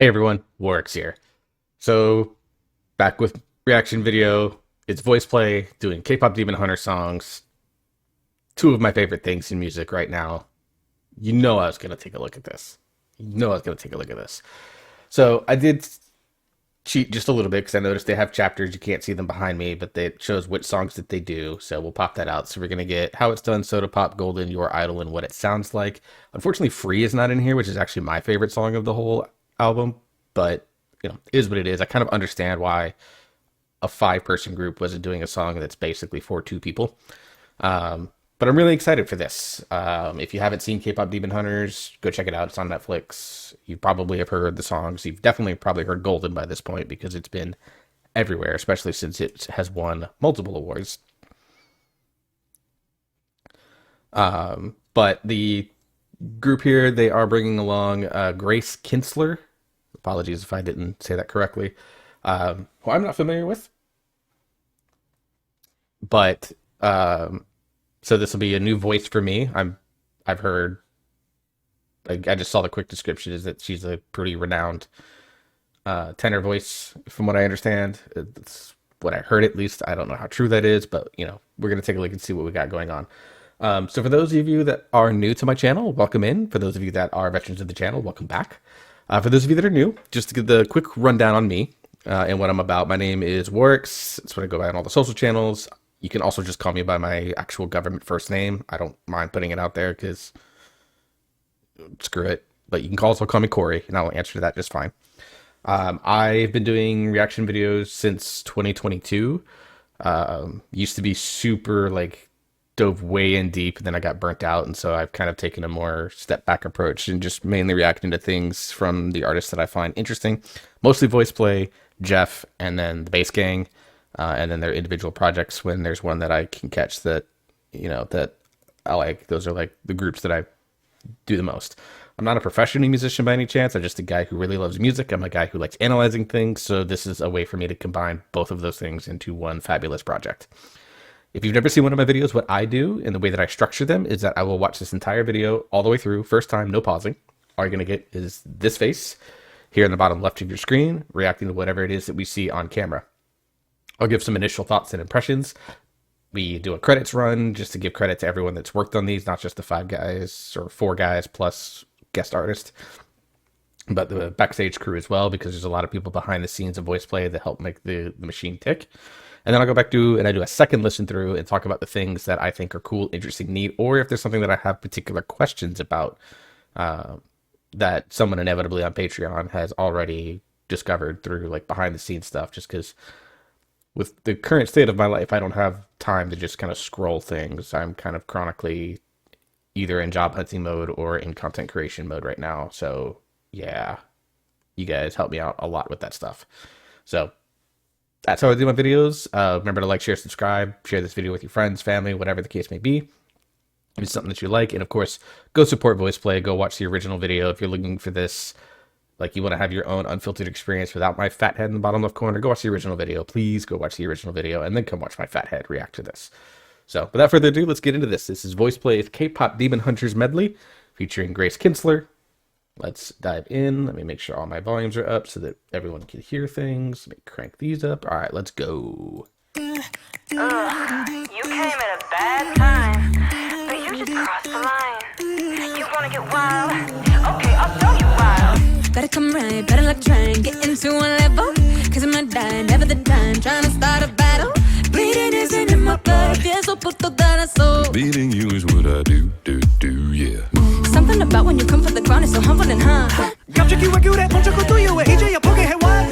Hey everyone, Warwick's here. So, back with reaction video. It's VoicePlay doing K-pop Demon Hunter songs. Two of my favorite things in music right now. You know I was going to take a look at this. So, I did cheat just a little bit because I noticed they have chapters. You can't see them behind me, but it shows which songs that they do. So, we'll pop that out. So, we're going to get How It's Done, Soda Pop, Golden, Your Idol, and What It Sounds Like. Unfortunately, Free is not in here, which is actually my favorite song of the whole album, but it is what it is. I kind of understand why a 5-person group wasn't doing a song that's basically for 2 people. But I'm really excited for this. If you haven't seen K-pop Demon Hunters, go check it out. It's on Netflix. You probably have heard the songs. You've definitely probably heard Golden by this point because it's been everywhere, especially since it has won multiple awards. But the group here, they are bringing along Grace Kinsler. Apologies if I didn't say that correctly. Who I'm not familiar with. But so this will be a new voice for me. I've heard. I just saw the quick description is that she's a pretty renowned tenor voice, from what I understand. It's what I heard, at least. I don't know how true that is, but we're gonna take a look and see what we got going on. So for those of you that are new to my channel, welcome in. For those of you that are veterans of the channel, welcome back. For those of you that are new, just to give the quick rundown on me and what I'm about. My name is Warwick's. That's what I go by on all the social channels. You can also just call me by my actual government first name. I don't mind putting it out there because screw it. But you can also call me Corey, and I'll answer to that just fine. I've been doing reaction videos since 2022. Used to be super dove way in deep, and then I got burnt out, and so I've kind of taken a more step back approach and just mainly reacting to things from the artists that I find interesting. Mostly VoicePlay, Jeff, and then the Bass Gang, and then their individual projects when there's one that I can catch that that I like. Those are like the groups that I do the most. I'm not a professional musician by any chance. I'm just a guy who really loves music. I'm a guy who likes analyzing things, so this is a way for me to combine both of those things into one fabulous project. If you've never seen one of my videos, what I do and the way that I structure them is that I will watch this entire video all the way through, first time, no pausing. All you're going to get is this face here in the bottom left of your screen, reacting to whatever it is that we see on camera. I'll give some initial thoughts and impressions. We do a credits run just to give credit to everyone that's worked on these, not just the 5 guys or 4 guys plus guest artist, but the backstage crew as well, because there's a lot of people behind the scenes of VoicePlay that help make the machine tick. And then I'll go back and I do a second listen through and talk about the things that I think are cool, interesting, neat, or if there's something that I have particular questions about that someone inevitably on Patreon has already discovered through behind the scenes stuff, just because with the current state of my life, I don't have time to just kind of scroll things. I'm kind of chronically either in job hunting mode or in content creation mode right now. So yeah, you guys help me out a lot with that stuff. So that's how I do my videos. Remember to like, share, subscribe, share this video with your friends, family, whatever the case may be. If it's something that you like. And of course, go support VoicePlay. Go watch the original video. If you're looking for this, you want to have your own unfiltered experience without my fat head in the bottom left corner, go watch the original video. Please go watch the original video and then come watch my fat head react to this. So without further ado, let's get into this. This is VoicePlay's K-pop Demon Hunters Medley featuring Grace Kinsler. Let's dive in. Let me make sure all my volumes are up so that everyone can hear things. Let me crank these up. All right, let's go. You came at a bad time, but you just crossed the line. You wanna get wild? Okay, I'll show you wild. Better come right, better luck trying, get into one level. Cause I'm not dying, never the time, trying to start a battle. Bleeding isn't in my blood, pienso puto corazón. Beating you is what I do, yeah. Something about when you come for the ground is so humbling, huh?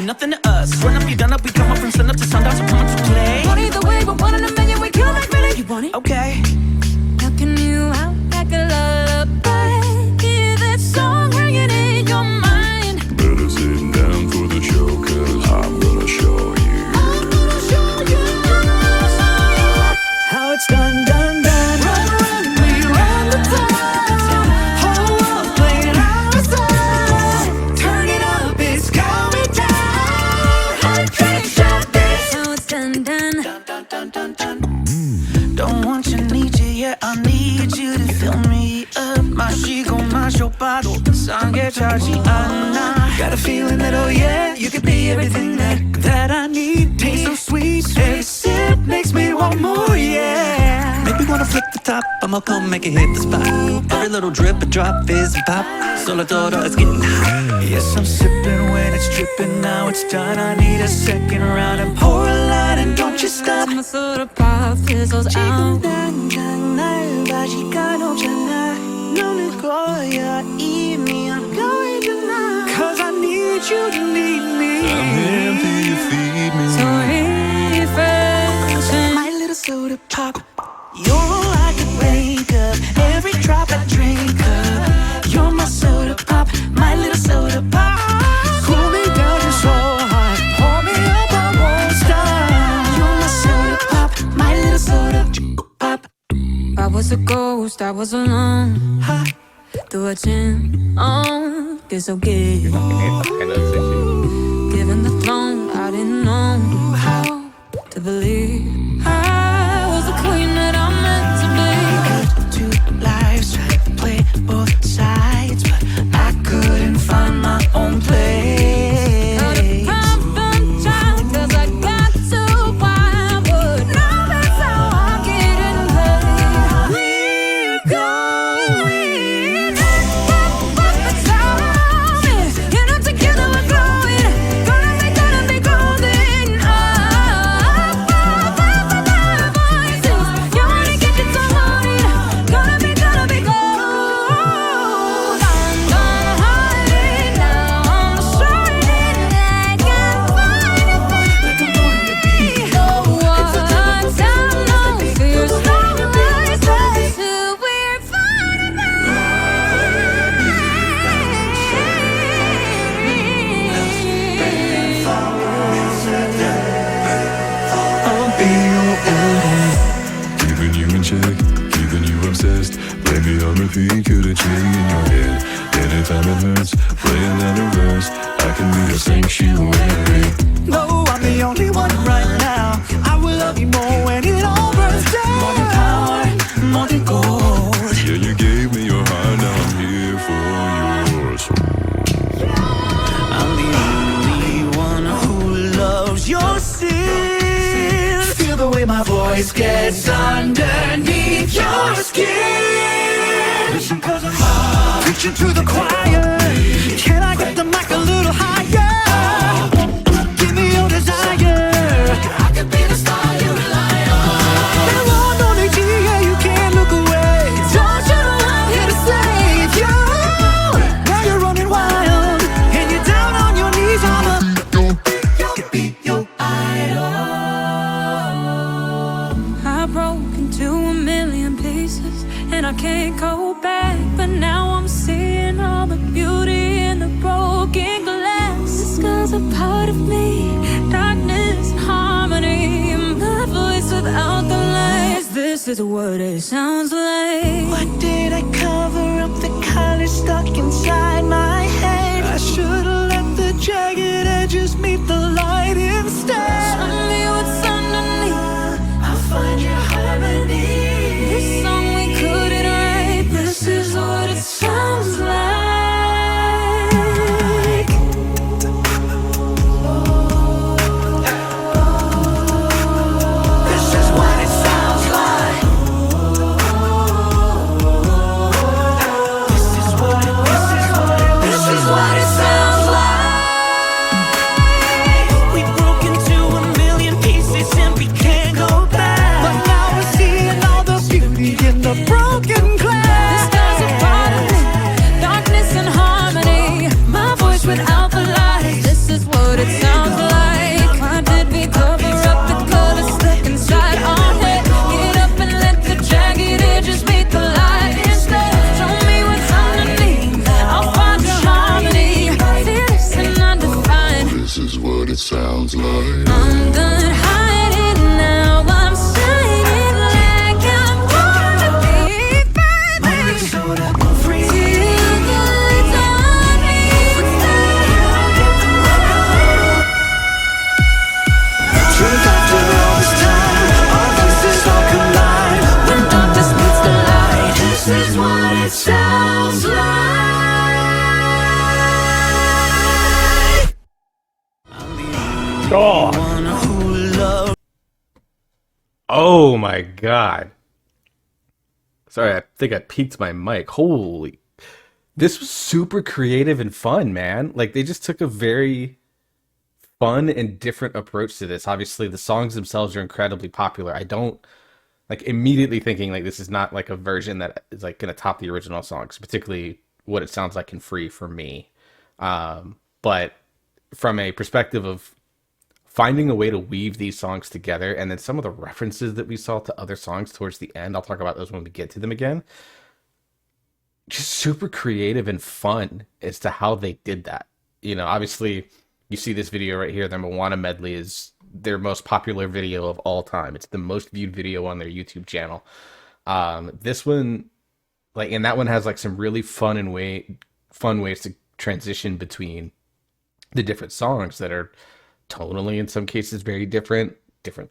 Nothing to us. Run up, you done up, we come up from sun up to sundown, so come on to play. But either way, we're one in a million, we kill like really. You want it? Okay. Knocking you out like a lullaby. Hear that song ringing in your mind. Better sit down for the show, cause I'm gonna show you. I'm gonna show you How it's done, done, done. Run, run, we run the town. Whole world playing our side. Turn it up, it's going down. How it's done, done. Dun, dun, dun, dun. Don't want you, need you, yeah, I need you to fill me up. 마시고 마셔봐도 상게 차지 않아. Got a feeling that, oh yeah, you could be everything that I need. Taste so sweet, every sip makes me want more, yeah. Make me wanna flip the top, I'ma come make it hit the spot. Every little drip, a drop, fizz and pop. Solo todo, it's getting hot. Yes, I'm sipping when it's dripping, now it's done. I need a second round and pour a lot and don't you stop. My soda pop fizzles out. 날 바지가놓잖아. 눈을 거야 이미 I'm going tonight. Cause I need you to need me. I'm here till you feed me. So refreshing. My little soda pop. You're all I can wake up. Every drop I drink up. You're my soda pop. My little soda pop. Cool me down just so hot. Pour me up, I won't stop. You're my soda pop. My little soda pop. I was a ghost, I was alone. 또 아침 계속해. Given the throne, I didn't know how to believe I was the queen that I'm meant to be. Two lives, tried to play both sides, but I couldn't find my own place. Got a problem child, 'cause I got too wild, but now that's how I get in play. We're going. What's the time? And I'm together we're growing. Gonna be golden. Voices, you wanna get your tongue loaded. Gonna be gold. I'm gonna hide it now. I'm shining like I'm finding me. Oh, what time no fears, no voices, who we're finding me. I'll be your Uber. Keeping you in check, keeping you obsessed. Play me on repeat, couldn't change in your head. Anytime it hurts, playing down the verse. I can be your sanctuary. No, I'm the only one right now. I will love you more when it all burns down. More than power, more than gold. Yeah, you gave me your heart, now I'm here for yours. I'm the only one who loves your sin. Feel the way my voice gets underneath your skin. Listen, 'cause I'm preaching to the choir. Can I get the mic a little higher? Give me your desire. I could be the star you rely on. And Lord, on the yeah, you can't look away. Don't you know I'm here to save you? Now you're running wild, and you're down on your knees. I'm a be your idol. I broke into a million pieces and I can't go back, but now I'm seeing all the beauty in the broken glass. The sky's a part of me, darkness and harmony, my voice without the lights. This is what it sounds like. Why did I cover up the color stuck inside my head? I should've let the jagged edges meet the light instead. Show me what's underneath. I'll find your harmony. This song we couldn't write. This is what it sounds like. This is what it sounds like. This is what it sounds like. We broke into a million pieces and we can't go back. But now we're seeing all the beauty in the broken glass. The stars are part of me, darkness and harmony, my voice without the light. This is what it sounds like. Why did we cover up the color stuck inside our head? Get up and let the jagged edges meet the light instead. Show me what's underneath, I'll find your harmony. Fierce and undefined, This is what it sounds like. I'm done hiding now. I'm shining like I'm born to be, My baby. little soda free. Feel good on me instead. Truth after all this time, our voices all collide. When darkness meets the light, this is what it sounds like. God. Oh my God. Sorry, I think I peaked my mic. Holy. This was super creative and fun, man. Like, they just took a very fun and different approach to this. Obviously, the songs themselves are incredibly popular. I don't like immediately thinking like this is not like a version that is like going to top the original songs, particularly what it sounds like in Free for me. But from a perspective of finding a way to weave these songs together, and then some of the references that we saw to other songs towards the end, I'll talk about those when we get to them again. Just super creative and fun as to how they did that. You know, obviously, you see this video right here. Their Moana medley is their most popular video of all time. It's the most viewed video on their YouTube channel. This one, like, and that one has like some really fun ways to transition between the different songs that are tonally in some cases very different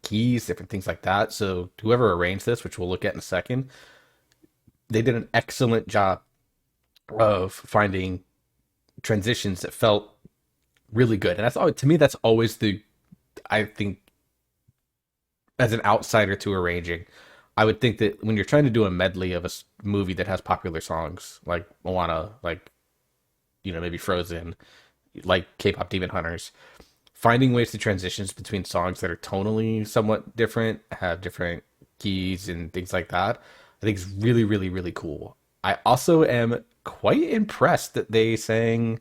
keys, different things like that. So whoever arranged this, which we'll look at in a second, they did an excellent job of finding transitions that felt really good. And that's all, to me, that's always I think, as an outsider to arranging, I would think that when you're trying to do a medley of a movie that has popular songs like Moana, like, you know, maybe Frozen, like K-pop Demon Hunters, finding ways to transitions between songs that are tonally somewhat different, have different keys and things like that, I think is really, really, really cool. I also am quite impressed that they sang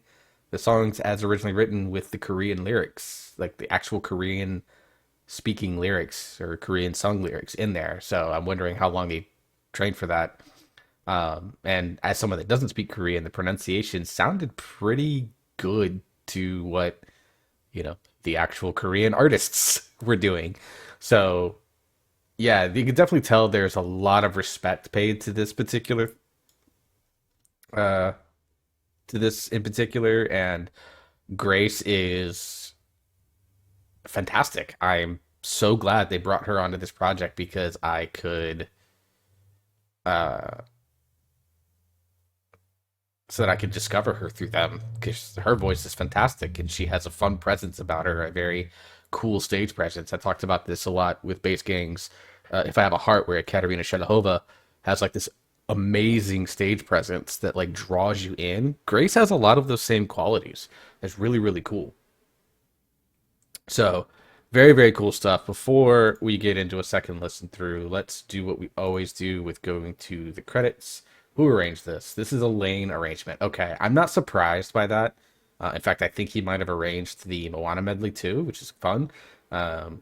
the songs as originally written with the Korean lyrics, like the actual Korean speaking lyrics or Korean sung lyrics in there. So I'm wondering how long they trained for that. And as someone that doesn't speak Korean, the pronunciation sounded pretty good to what, you know, the actual Korean artists were doing. So yeah, you can definitely tell there's a lot of respect paid to this particular uh to this in particular, and Grace is fantastic. I'm so glad they brought her onto this project because I could uh so that I could discover her through them, because her voice is fantastic and she has a fun presence about her, a very cool stage presence. I talked about this a lot with Bass Gang's If I Have a Heart, where Katerina Shelahova has like this amazing stage presence that like draws you in. Grace has a lot of those same qualities. It's really, really cool. So very, very cool stuff. Before we get into a second listen through, let's do what we always do with going to the credits. Who arranged this? This is a Lane arrangement. Okay, I'm not surprised by that. In fact, I think he might have arranged the Moana medley too, which is fun. Of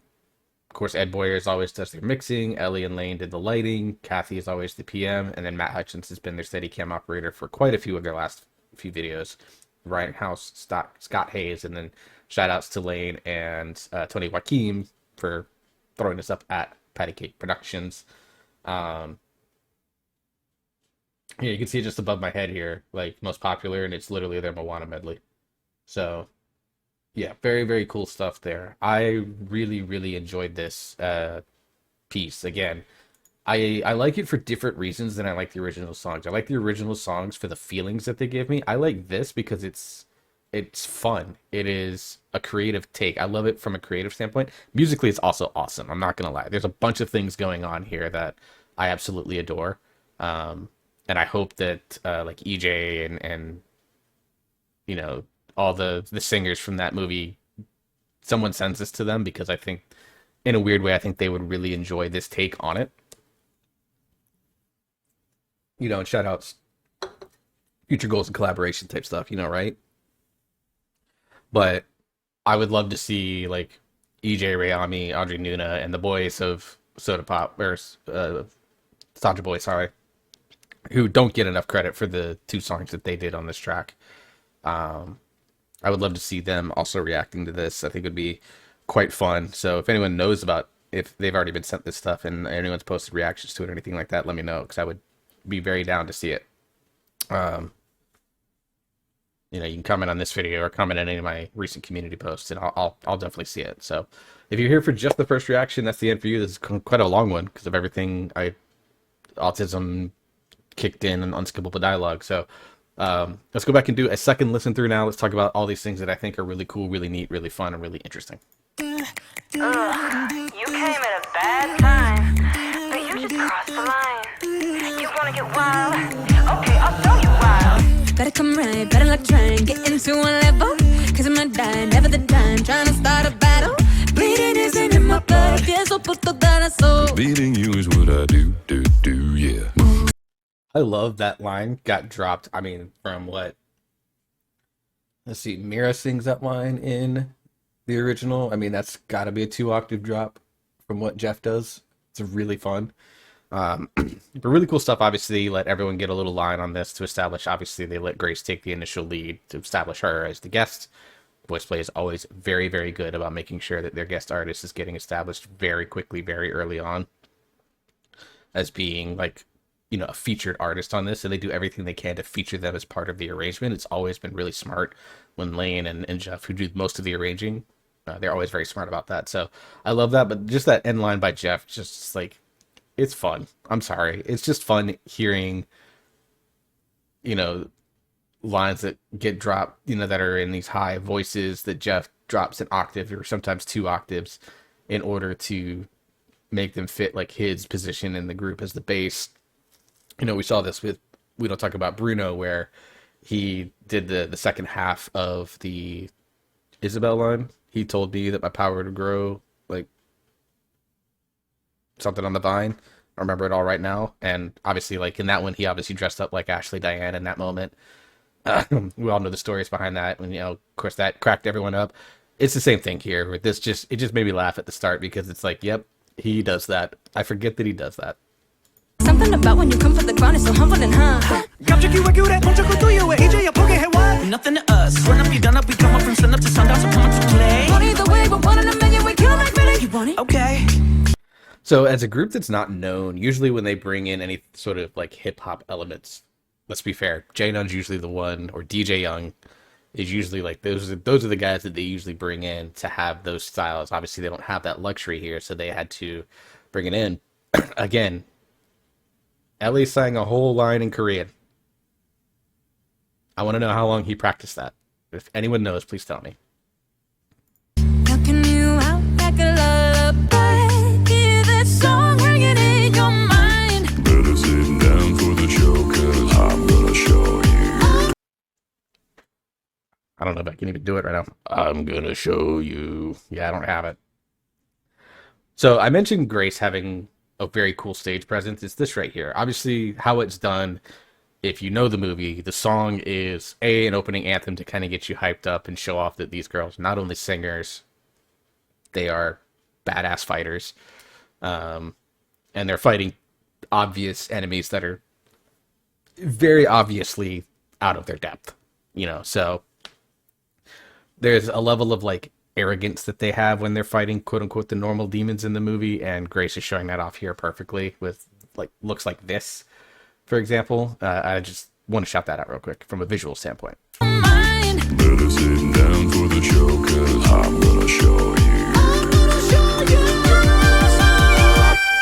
course, Ed Boyers always does their mixing. Ellie and Lane did the lighting. Kathy is always the PM. And then Matt Hutchins has been their Steadicam operator for quite a few of their last few videos. Ryan House, Scott Hayes, and then shout outs to Lane and Tony Joaquim for throwing this up at Patty Cake Productions. Yeah, you can see it just above my head here, like most popular, and it's literally their Moana medley. So yeah, very, very cool stuff there. I really, really enjoyed this piece. Again, I like it for different reasons than I like the original songs. I like the original songs for the feelings that they give me. I like this because it's fun. It is a creative take. I love it from a creative standpoint. Musically, it's also awesome. I'm not gonna lie. There's a bunch of things going on here that I absolutely adore. And I hope that like EJ and you know, all the singers from that movie, someone sends this to them, because I think in a weird way I think they would really enjoy this take on it. You know, and shout outs, future goals and collaboration type stuff, you know, right? But I would love to see like EJ Rayami, Audrey Nuna, and the boys of Soda Pop, or Sanja Boy, sorry, who don't get enough credit for the two songs that they did on this track. I would love to see them also reacting to this. I think it would be quite fun. So if anyone knows about, if they've already been sent this stuff and anyone's posted reactions to it or anything like that, let me know, because I would be very down to see it. You know, you can comment on this video or comment on any of my recent community posts, and I'll definitely see it. So if you're here for just the first reaction, that's the end for you. This is quite a long one because of everything autism kicked in and unskippable dialogue. So let's go back and do a second listen through now. Let's talk about all these things that I think are really cool, really neat, really fun, and really interesting. You came at a bad time, but you just crossed the line. You wanna get wild? Okay, I'll show you wild. Better come right, better like trying, get into one level. Cause I'm not dying, never the time, trying to start a battle. Bleeding isn't in my blood, pienso por toda la soul. Beating you is what I do, yeah. I love that line. Got dropped. I mean, from what? Let's see. Mira sings that line in the original. I mean, that's got to be a 2-octave drop from what Jeff does. It's really fun. But really cool stuff. Obviously, let everyone get a little line on this to establish. Obviously, they let Grace take the initial lead to establish her as the guest. VoicePlay is always very, very good about making sure that their guest artist is getting established very quickly, very early on, as being like, you know, a featured artist on this, and they do everything they can to feature them as part of the arrangement. It's always been really smart when Lane and Jeff, who do most of the arranging, they're always very smart about that. So I love that. But just that end line by Jeff, just like, it's fun. I'm sorry. It's just fun hearing, you know, lines that get dropped, you know, that are in these high voices that Jeff drops an octave or sometimes 2 octaves in order to make them fit like his position in the group as the bass. You know, we saw this with, we don't talk about Bruno, where he did the second half of the Isabel line. He told me that my power would grow like something on the vine. I remember it all right now. And obviously, like in that one, he obviously dressed up like Ashley Diane in that moment. We all know the stories behind that. And, you know, of course, that cracked everyone up. It's the same thing here. With this, it just made me laugh at the start because it's like, yep, he does that. I forget that he does that. Something about when you come for the crown is so humbling, huh? Nothing to us. Run up, you done up, we come up from sun up to sundown, so come on to play. Want either way, but one in a million, we kill like Billy. You want it? Okay. So as a group that's not known, usually when they bring in any sort of like hip hop elements, let's be fair, J Nun's usually the one, or DJ Young is usually like, those are the guys that they usually bring in to have those styles. Obviously they don't have that luxury here, so they had to bring it in. Again, Ellie sang a whole line in Korean. I want to know how long he practiced that. If anyone knows, please tell me. Knocking you out like a lullaby. Hear that song ringing in your mind. Better sit down for the show, cause I'm gonna show you. I don't know if I can even do it right now. I'm gonna show you. Yeah, I don't have it. So I mentioned Grace having a very cool stage presence. It's this right here. Obviously, how it's done, if you know the movie, the song is an opening anthem to kind of get you hyped up and show off that these girls are not only singers, they are badass fighters. And they're fighting obvious enemies that are very obviously out of their depth, you know. So there's a level of like arrogance that they have when they're fighting quote unquote the normal demons in the movie, and Grace is showing that off here perfectly with like looks like this, for example. I just want to shout that out real quick from a visual standpoint. Better sit down for the show, cause I'm gonna show you.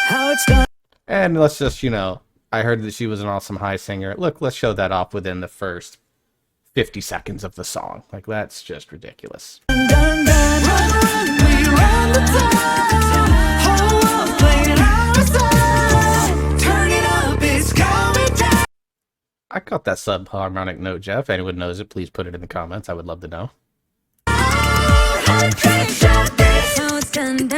How it's done. And let's just, you know, I heard that she was an awesome high singer. Look, let's show that off within the first 50 seconds of the song. Like, that's just ridiculous. Dun, dun, run, we run the town. Whole world playing our song. Turn it up, it's coming down. I caught that subharmonic note, Jeff. Anyone knows it, please put it in the comments. I would love to know. How it's done.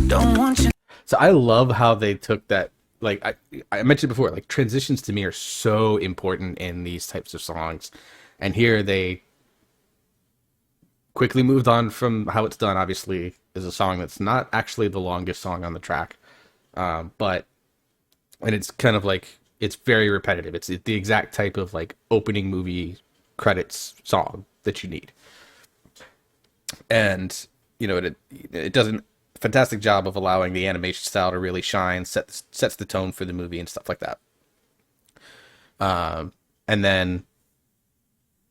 Don't want you. So I love how they took that. Like I mentioned before, like transitions to me are so important in these types of songs. And here they quickly moved on from how it's done. Obviously, is a song that's not actually the longest song on the track. And it's kind of like, it's very repetitive. It's the exact type of like opening movie credits song that you need. And, you know, it does a fantastic job of allowing the animation style to really shine, sets the tone for the movie and stuff like that. And then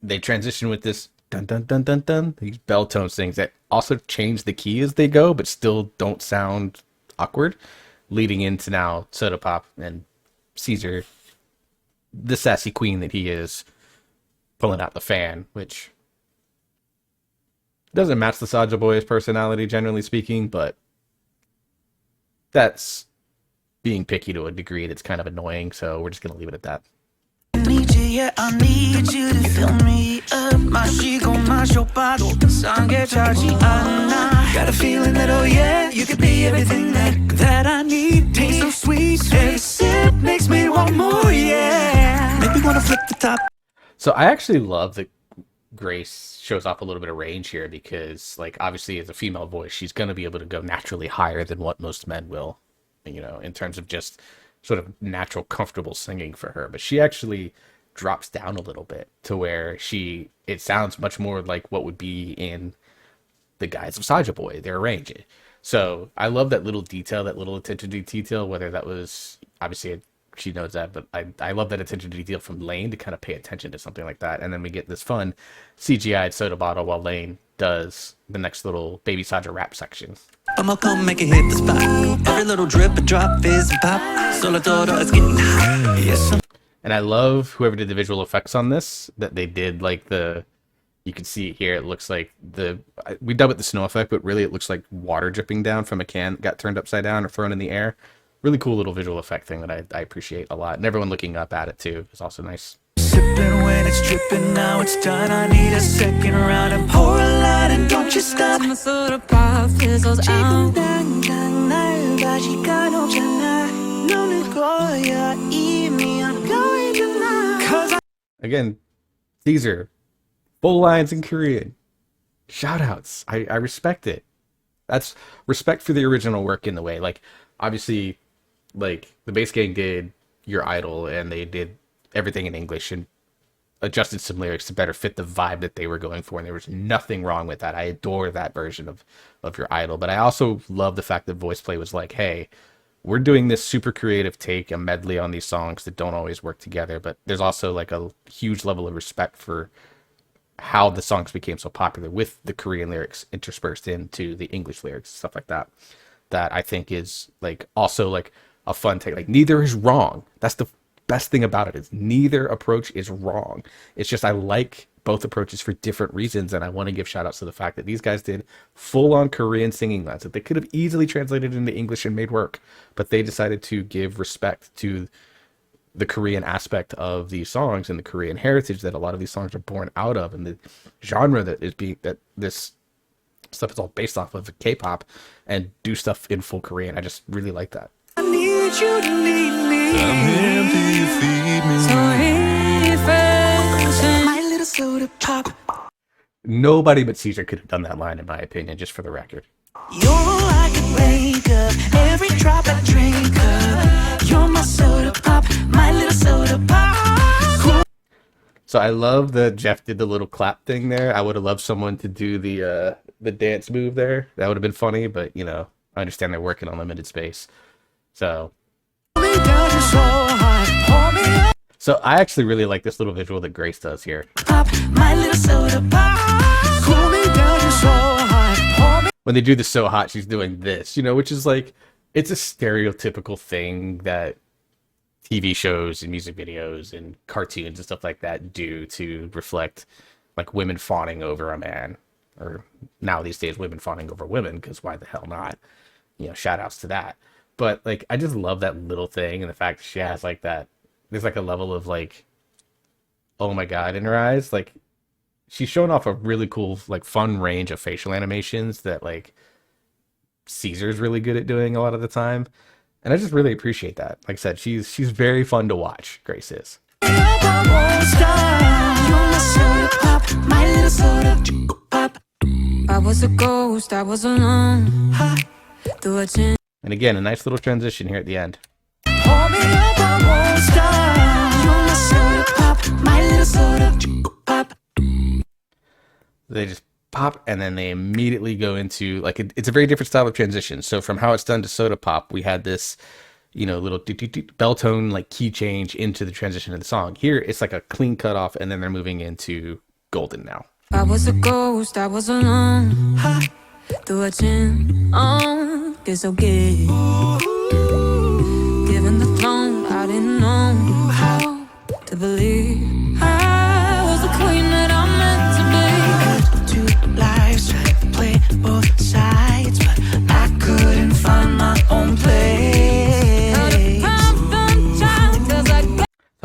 they transition with this dun dun dun dun dun, these bell tone things that also change the key as they go, but still don't sound awkward, leading into now Soda Pop and Caesar, the sassy queen that he is, pulling out the fan, which Doesn't match the Soulja Boy's personality, generally speaking, but that's being picky to a degree that's kind of annoying, so we're just gonna leave it at that. I need you, yeah, I need you to fill me up. 마시고 마셔봐도 상게 차지 않아. Got a feeling that, oh yeah, you could be everything that I need. Taste so sweet, every sip makes me want more, yeah. Make me wanna flip the top. So I actually love that Grace shows off a little bit of range here because, like, obviously as a female voice, she's going to be able to go naturally higher than what most men will, you know, in terms of just sort of natural, comfortable singing for her. But she actually drops down a little bit to where it sounds much more like what would be in the guys of Soulja Boy, their range. So I love that little detail, that little attention to detail, whether that was, obviously she knows that, but I love that attention to detail from Lane to kind of pay attention to something like that. And then we get this fun CGI'd soda bottle while Lane does the next little Baby Soulja rap section. I'ma come make it hit the spot. Every little drip and drop fizz and pop. Solo todo is getting hot. Yes, and I love whoever did the visual effects on this, that they did like you can see it here, it looks like we dub it the snow effect, but really it looks like water dripping down from a can that got turned upside down or thrown in the air. Really cool little visual effect thing that I appreciate a lot. And everyone looking up at it too is also nice. sipping when it's dripping, now it's done. I need a second round and pour a lot and don't you stop. My soda pop fizzles out. 당장 날 가지가 없잖아. 너는 거야 이미 I'm going tonight. 'Cause I Again, Caesar, full lines in Korean. Shout outs. I respect it. That's respect for the original work in the way. Like, obviously, like the Bass Gang did Your Idol and they did everything in English and adjusted some lyrics to better fit the vibe that they were going for. And there was nothing wrong with that. I adore that version of Your Idol. But I also love the fact that VoicePlay was like, hey, we're doing this super creative take, a medley on these songs that don't always work together. But there's also like a huge level of respect for how the songs became so popular with the Korean lyrics interspersed into the English lyrics, stuff like that. That I think is like also like a fun take. Like, neither is wrong. That's the best thing about it, is neither approach is wrong. It's just I like both approaches for different reasons, and I want to give shout outs to the fact that these guys did full on Korean singing lines that they could have easily translated into English and made work, but they decided to give respect to the Korean aspect of these songs and the Korean heritage that a lot of these songs are born out of, and the genre that this stuff is all based off of K-pop, and do stuff in full Korean. I just really like that. need you to lead me. I'm here till you feed me. So refreshing. My little soda pop. Nobody but Caesar could have done that line, in my opinion, just for the record. You're like a wake up. Every drop I drink up. You're my soda pop. My little soda pop. So I love that Jeff did the little clap thing there. I would have loved someone to do the dance move there. That would have been funny, but you know, I understand they're working on limited space. So So I actually really like this little visual that Grace does here. My little soda pop. Cool me down, you're so hot. When they do the So Hot, she's doing this, you know, which is like, it's a stereotypical thing that TV shows and music videos and cartoons and stuff like that do to reflect like women fawning over a man, or now these days women fawning over women, because why the hell not? You know, shout outs to that. But like, I just love that little thing, and the fact that she has like that, there's like a level of like, oh my god in her eyes. Like, she's showing off a really cool, like, fun range of facial animations that like Caesar's really good at doing a lot of the time. And I just really appreciate that. Like I said, she's very fun to watch, Grace is. I was a ghost, I was alone. Through a chin. And again, a nice little transition here at the end. They just pop, and then they immediately go into like it's a very different style of transition. So from how it's done to Soda Pop, we had this, you know, little bell tone like key change into the transition of the song. Here it's like a clean cut off, and then they're moving into Golden now. I was a ghost, I was alone. Through a chin on, it's okay. Given the throne, I didn't know how to believe I was the queen that I meant to be. Two lives.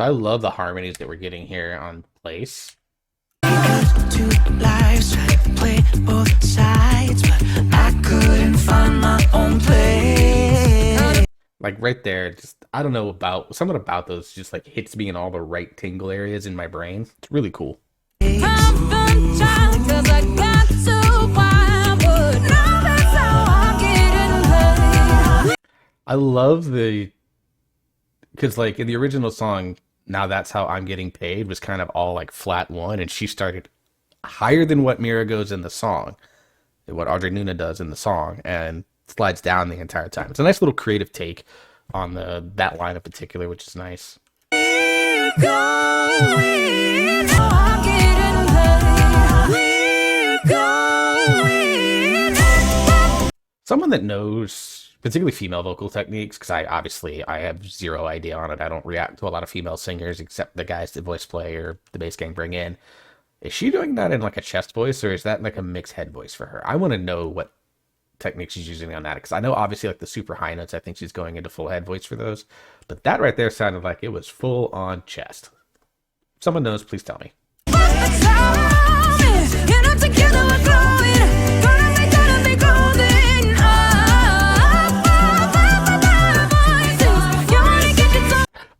I love the harmonies that we're getting here on Place. Two lives, play both sides, but I couldn't find my own place. Like right there, just I don't know about something about those just like hits me in all the right tingle areas in my brain. It's really cool. I love because like in the original song, Now That's How I'm Getting Paid was kind of all like flat one, and she started higher than what Mira goes in the song, what Audrey Nuna does in the song, and slides down the entire time. It's a nice little creative take on that line in particular, which is nice. Someone that knows particularly female vocal techniques, because I have zero idea on it. I don't react to a lot of female singers except the guys that VoicePlay or the Bass Gang bring in. Is she doing that in like a chest voice, or is that like a mixed head voice for her? I want to know what technique she's using on that, because I know obviously like the super high notes, I think she's going into full head voice for those, but that right there sounded like it was full on chest. If someone knows, please tell me.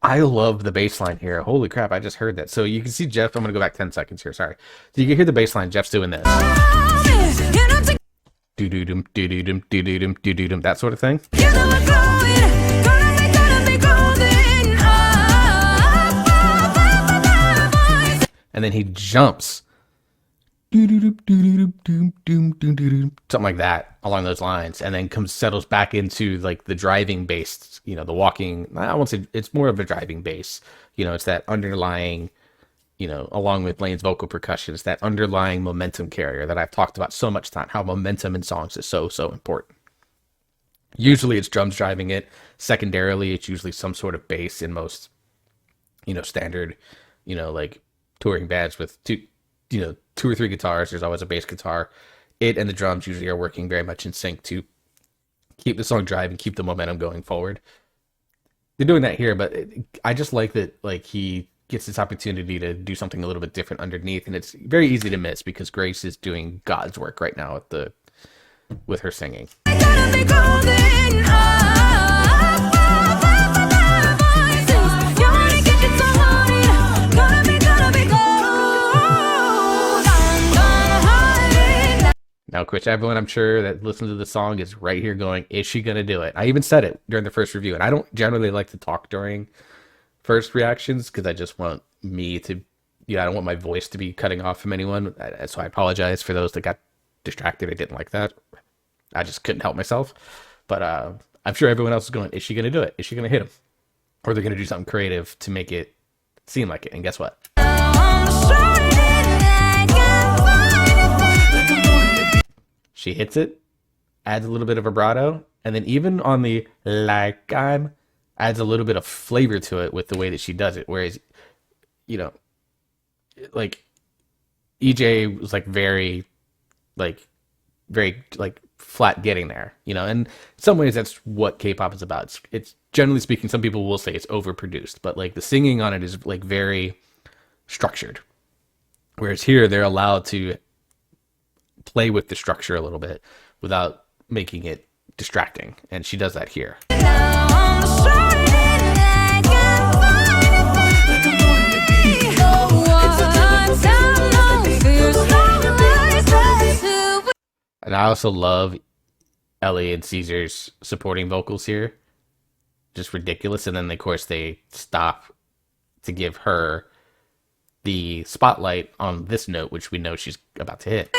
I love the bass line here. Holy crap, I just heard that. So you can see Jeff, I'm going to go back 10 seconds here, sorry. So you can hear the bass line, Jeff's doing this. Do-do-dum, do-do-dum, do-do-dum, do-do-dum, that sort of thing. And then he jumps. Something like that along those lines, and then settles back into like the driving bass, the walking. I won't say it's more of a driving bass. It's that underlying, along with Lane's vocal percussion, it's that underlying momentum carrier that I've talked about so much time, how momentum in songs is so, so important. Usually it's drums driving it. Secondarily, it's usually some sort of bass in most, standard, like touring bands with two or three guitars. There's always a bass guitar. It and the drums usually are working very much in sync to keep the song driving, keep the momentum going forward. They're doing that here, but I just like that like he gets this opportunity to do something a little bit different underneath, and it's very easy to miss because Grace is doing God's work right now with her singing. Now, which everyone I'm sure that listens to the song is right here going, is she going to do it? I even said it during the first review, and I don't generally like to talk during first reactions because I just want me to, I don't want my voice to be cutting off from anyone. So I apologize for those that got distracted. I didn't like that. I just couldn't help myself. But I'm sure everyone else is going, is she going to do it? Is she going to hit him? Or they're going to do something creative to make it seem like it. And guess what? She hits it, adds a little bit of vibrato, and then even on the like I'm, adds a little bit of flavor to it with the way that she does it. Whereas, like EJ was like very flat getting there, and in some ways that's what K-pop is about. It's generally speaking, some people will say it's overproduced, but like the singing on it is like very structured. Whereas here they're allowed to play with the structure a little bit without making it distracting, and she does that here. And I also love Ellie and Caesar's supporting vocals here, just ridiculous. And then of course they stop to give her the spotlight on this note, which we know she's about to hit.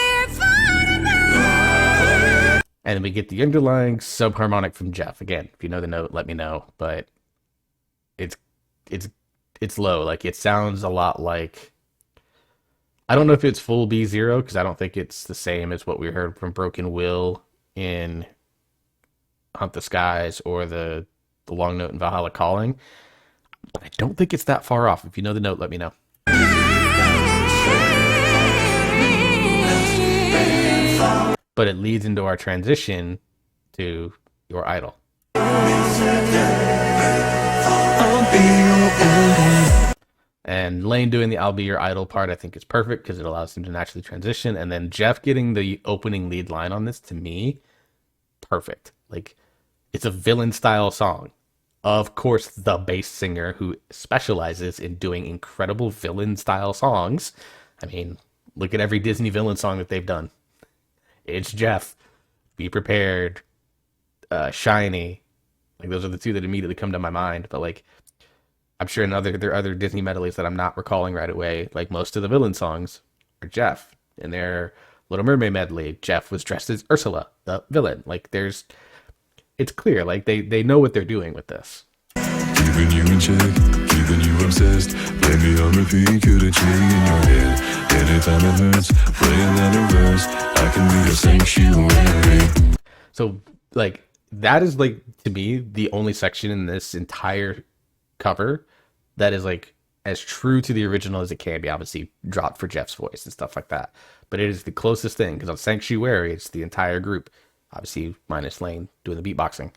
And then we get the underlying subharmonic from Jeff. Again, if you know the note, let me know. But it's low. Like it sounds a lot like, I don't know if it's full B0 because I don't think it's the same as what we heard from Broken Will in Hunt the Skies or the long note in Valhalla Calling. But I don't think it's that far off. If you know the note, let me know. But it leads into our transition to Your Idol. And Lane doing the I'll Be Your Idol part, I think is perfect because it allows him to naturally transition. And then Jeff getting the opening lead line on this, to me, perfect. Like, it's a villain style song. Of course, the bass singer who specializes in doing incredible villain style songs. I mean, look at every Disney villain song that they've done. It's Jeff. Be Prepared. Shiny. Like, those are the two that immediately come to my mind. But, like, I'm sure there are other Disney medleys that I'm not recalling right away. Like, most of the villain songs are Jeff. In their Little Mermaid medley, Jeff was dressed as Ursula, the villain. Like, it's clear. Like, they know what they're doing with this. Keeping you in check, keeping you obsessed. Play me on repeat, couldn't change in your head. Anytime it hurts, play another verse. I can be your sanctuary. So, like, that is, like, to me, the only section in this entire cover that is, like, as true to the original as it can be. Obviously dropped for Jeff's voice and stuff like that, but it is the closest thing, because on Sanctuary it's the entire group, obviously minus Lane doing the beatboxing,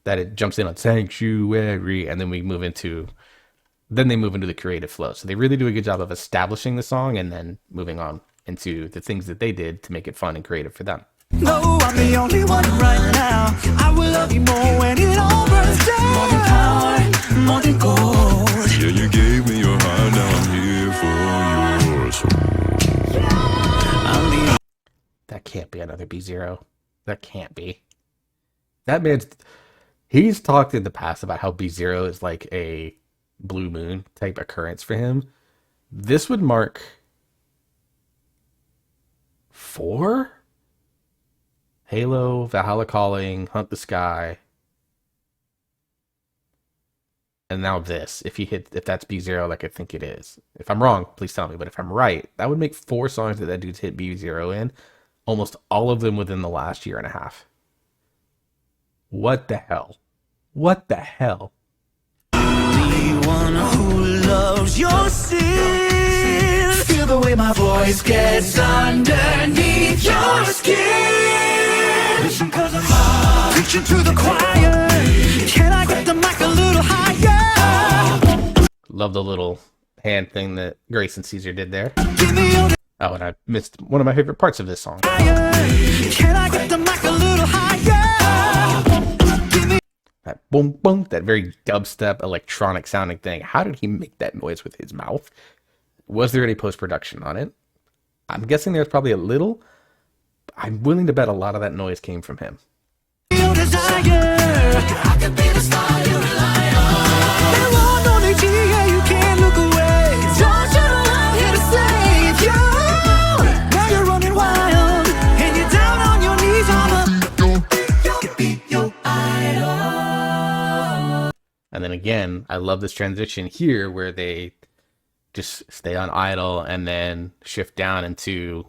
that it jumps in on Sanctuary, and then they move into the creative flow. So they really do a good job of establishing the song and then moving on into the things that they did to make it fun and creative for them. No, I'm the only one right now. I will love you more when it all burns down. More than power, more than gold. Yeah, you gave me your heart, now I'm here for yours. That can't be another B0. That can't be. That man's... He's talked in the past about how B0 is like a Blue Moon type occurrence for him. This would mark 4? Halo, Valhalla Calling, Hunt the Sky. And now this. If that's B0 like I think it is. If I'm wrong, please tell me. But if I'm right, that would make 4 songs that dude's hit B0 in. Almost all of them within the last year and a half. What the hell? What the hell? The one who loves your sin. Feel the way my voice gets underneath your skin. Listen, 'cause I'm preaching to the choir. Can I get the mic a little higher? Love the little hand thing that Grace and Caesar did there. Give me your Oh, and I missed one of my favorite parts of this song. higher. Can I get the mic a little higher? Give me That boom, boom, that very dubstep, electronic sounding thing. How did he make that noise with his mouth? Was there any post-production on it? I'm guessing there's probably a little. I'm willing to bet a lot of that noise came from him. your desire. I can be the star you rely on. There are no danger, yeah, you can't look away. Don't you know I'm here to save you? Now you're running wild, and you're down on your knees. I can be your idol. And then again, I love this transition here where they just stay on idle and then shift down into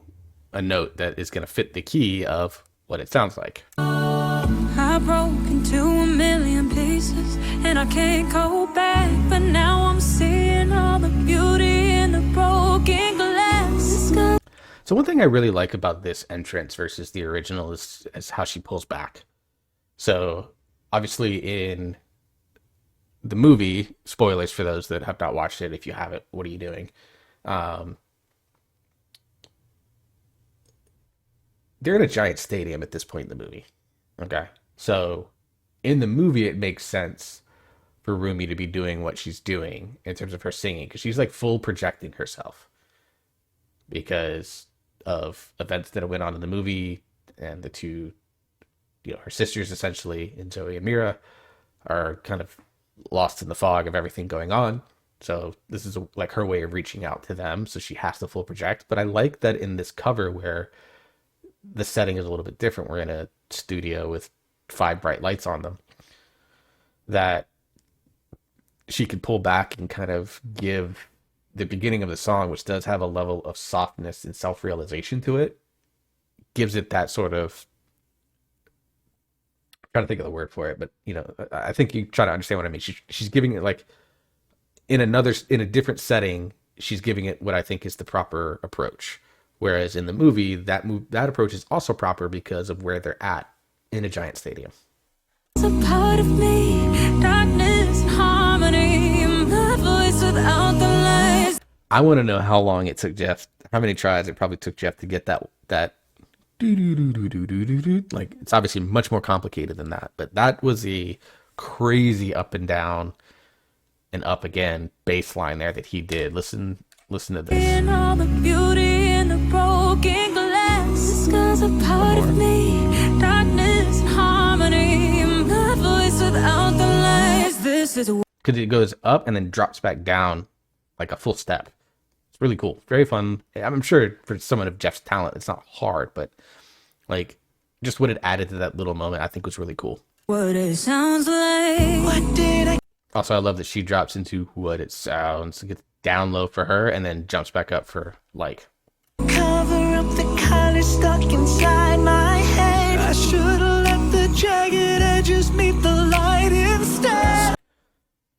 a note that is going to fit the key of what it sounds like. I broke into a million pieces and I can't go back, but now I'm seeing all the beauty in the broken glass. So one thing I really like about this entrance versus the original is how she pulls back. So obviously in the movie, spoilers for those that have not watched it, if you haven't, what are you doing? They're in a giant stadium at this point in the movie. Okay. So in the movie, it makes sense for Rumi to be doing what she's doing in terms of her singing, because she's like full projecting herself because of events that went on in the movie, and the two, her sisters essentially, and Zoe and Mira, are kind of lost in the fog of everything going on. So this is like her way of reaching out to them. So she has to full project. But I like that in this cover where the setting is a little bit different. We're in a studio with 5 bright lights on them, that she could pull back and kind of give the beginning of the song, which does have a level of softness and self-realization to it, gives it that sort of, I'm trying to think of the word for it, but I think you try to understand what I mean. She's giving it like in a different setting, she's giving it what I think is the proper approach. Whereas in the movie, that approach is also proper because of where they're at in a giant stadium. It's a part of me, darkness and harmony, my voice without the light. I want to know how long it took Jeff, how many tries it probably took Jeff to get that do do do do do do do do. Like, it's obviously much more complicated than that, but that was a crazy up and down and up again bass line there that he did. Listen to this. And all the beauty in the broken glass. This girl's a part of me. Darkness and harmony. My voice without the lies. This is Because it goes up and then drops back down like a full step. It's really cool. Very fun. I'm sure for someone of Jeff's talent, it's not hard, but like just what it added to that little moment, I think was really cool. what it sounds like. What did I Also, I love that she drops into what it sounds. It gets down low for her and then jumps back up for like. cover up the color stuck inside my head? I should've let the jagged edges meet the light instead.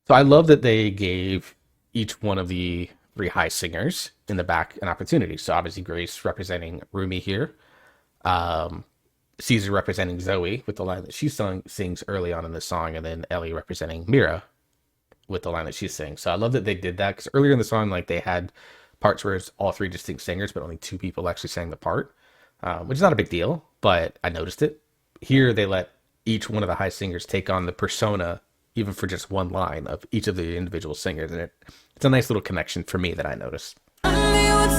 So I love that they gave each one of the three high singers in the back an opportunity. So obviously Grace representing Rumi here. Caesar representing Zoe with the line that she sings early on in the song, and then Ellie representing Mira with the line that she sings. So I love that they did that, because earlier in the song, like, they had parts where it's all three distinct singers, but only two people actually sang the part, which is not a big deal, but I noticed it. Here, they let each one of the high singers take on the persona, even for just one line of each of the individual singers, and it's a nice little connection for me that I noticed. I'll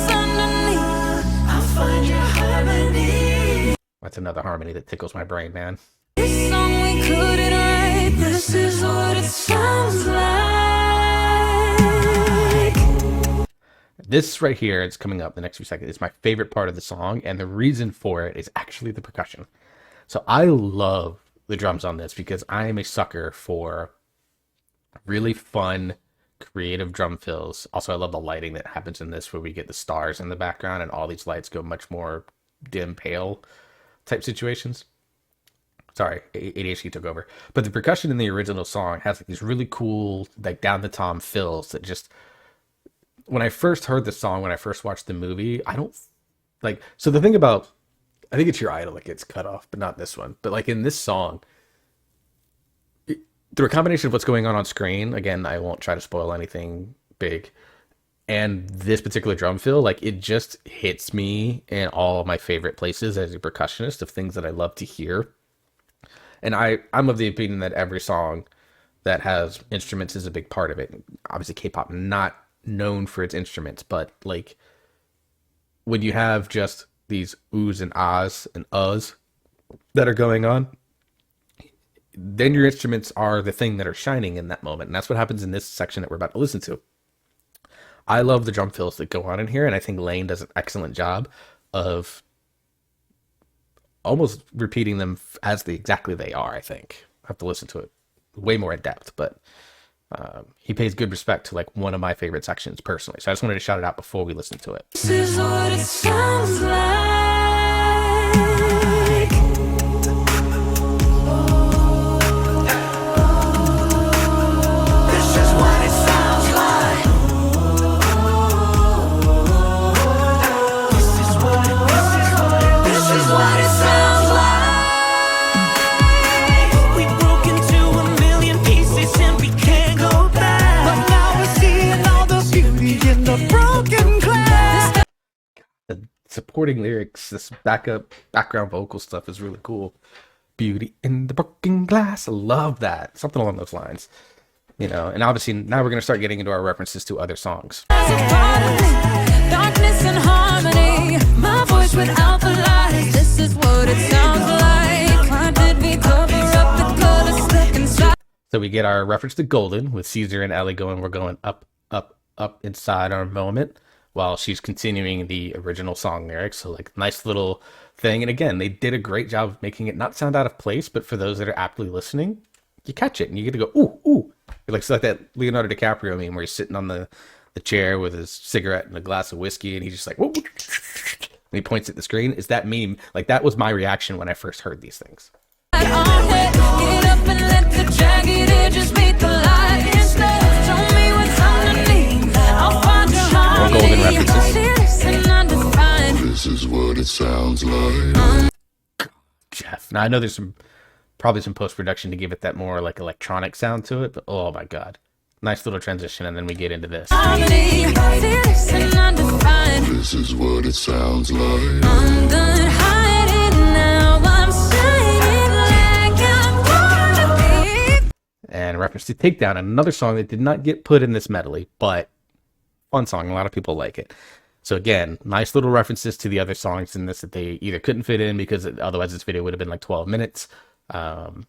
find your harmony. That's another harmony that tickles my brain, man. This song we couldn't write. This is what it sounds like. This right here, it's coming up the next few seconds, is my favorite part of the song, and the reason for it is actually the percussion. So I love the drums on this because I am a sucker for really fun, creative drum fills. Also, I love the lighting that happens in this, where we get the stars in the background and all these lights go much more dim, pale type situations. Sorry, ADHD took over. But the percussion in the original song has like these really cool, like, down the tom fills that just, when I first heard the song, when I first watched the movie, I don't like, so the thing about, I think it's Your Idol that gets cut off, but not this one. But like in this song, through a combination of what's going on screen, again, I won't try to spoil anything big, and this particular drum fill, like, it just hits me in all of my favorite places as a percussionist of things that I love to hear. And I'm of the opinion that every song that has instruments is a big part of it. Obviously, K-pop not known for its instruments, but like when you have just these oohs and ahs and uhs that are going on, then your instruments are the thing that are shining in that moment. And that's what happens in this section that we're about to listen to. I love the drum fills that go on in here, and I think Lane does an excellent job of almost repeating them as exactly they are, I think. I have to listen to it way more in depth, but he pays good respect to like one of my favorite sections personally. So I just wanted to shout it out before we listen to it. This is what it sounds like. This is what it sounds like. This is what it sounds like. We broke into a million pieces and we can't go back. But now we're seeing all the beauty in the broken glass. The supporting lyrics, this background vocal stuff is really cool. Beauty in the broken glass. I love that. Something along those lines. You know, and obviously now we're going to start getting into our references to other songs. Darkness and harmony. My voice without the lies. This is what it sounds like. Why did we cover up the colors stuck inside? So we get our reference to Golden with Caesar and Ellie going, we're going up, up, up inside our moment, while she's continuing the original song lyrics. So like nice little thing. And again, they did a great job of making it not sound out of place, but for those that are aptly listening, you catch it and you get to go, ooh, ooh. It's like that Leonardo DiCaprio meme where he's sitting on the chair with his cigarette and a glass of whiskey, and he's just like, whoa, and he points at the screen. Is that meme? Like, that was my reaction when I first heard these things. Get up and let the jagged edges meet the light instead. Show me what's underneath. I'll find your More Golden harmony. references. Fierce and undefined. This is what it sounds like. Jeff. Now I know there's probably some post-production to give it that more like electronic sound to it, but oh my god, Nice little transition, and then we get into this. Harmony, fierce and undefined. This is what it sounds like. I'm done hiding now. I'm shining like I wanna be. And reference to Takedown, another song that did not get put in this medley, but fun song. A lot of people like it. So again, nice little references to the other songs in this that they either couldn't fit in because otherwise this video would have been like 12 minutes. But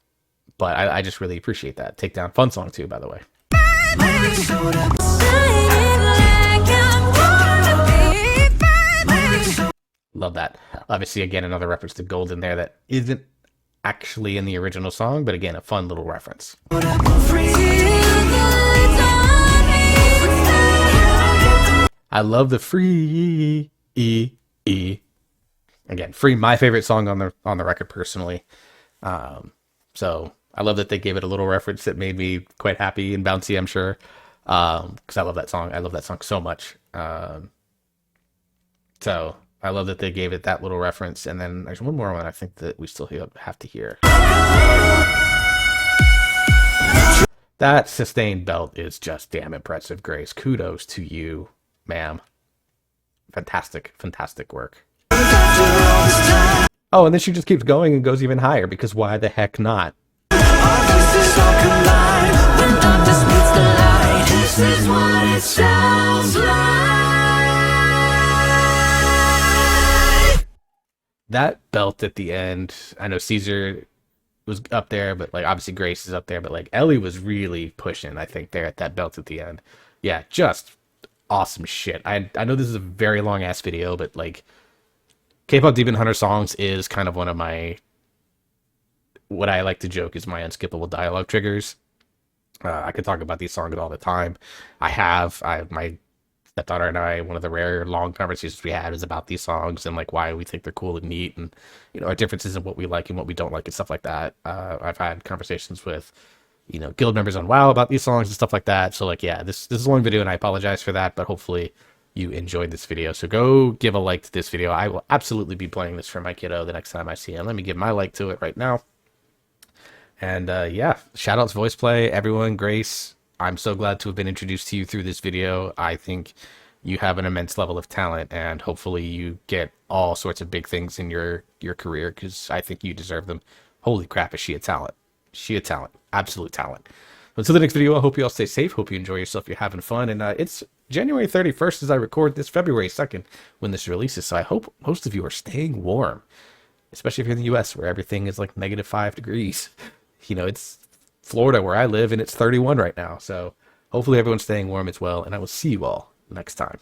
I just really appreciate that. Takedown, fun song too, by the way. Shining like I wanna be. Love that. Obviously, again, another reference to Gold in there that isn't actually in the original song, but again, a fun little reference. I love the free e. Again, free, my favorite song on the record personally. So I love that they gave it a little reference that made me quite happy and bouncy, I'm sure. Because I love that song. I love that song so much. So I love that they gave it that little reference. And then there's one more one I think that we still have to hear. That sustained belt is just damn impressive, Grace. Kudos to you, ma'am. Fantastic, fantastic work. Oh, and then she just keeps going and goes even higher, because why the heck not? This is what it sounds like. That belt at the end, I know Caesar was up there, but like obviously Grace is up there, but like Ellie was really pushing, I think, there at that belt at the end. Yeah, just awesome shit. I know this is a very long ass video, but like K-pop Demon Hunter songs is kind of one of my, what I like to joke is my unskippable dialogue triggers. I could talk about these songs all the time. My stepdaughter and I, one of the rare long conversations we had is about these songs and like why we think they're cool and neat, and you know, our differences in what we like and what we don't like and stuff like that. I've had conversations with, you know, guild members on WoW about these songs and stuff like that. So like, yeah, this is a long video and I apologize for that, but hopefully you enjoyed this video. So go give a like to this video. I will absolutely be playing this for my kiddo the next time I see him. Let me give my like to it right now. And yeah, shout out to VoicePlay, everyone. Grace, I'm so glad to have been introduced to you through this video. I think you have an immense level of talent, and hopefully you get all sorts of big things in your career, because I think you deserve them. Holy crap, is she a talent. She a talent. Absolute talent. Until the next video, I hope you all stay safe. Hope you enjoy yourself. You're having fun. And it's January 31st as I record this, February 2nd when this releases. So I hope most of you are staying warm, especially if you're in the U.S. where everything is like -5 degrees. You know, it's Florida where I live and it's 31 right now. So hopefully everyone's staying warm as well. And I will see you all next time.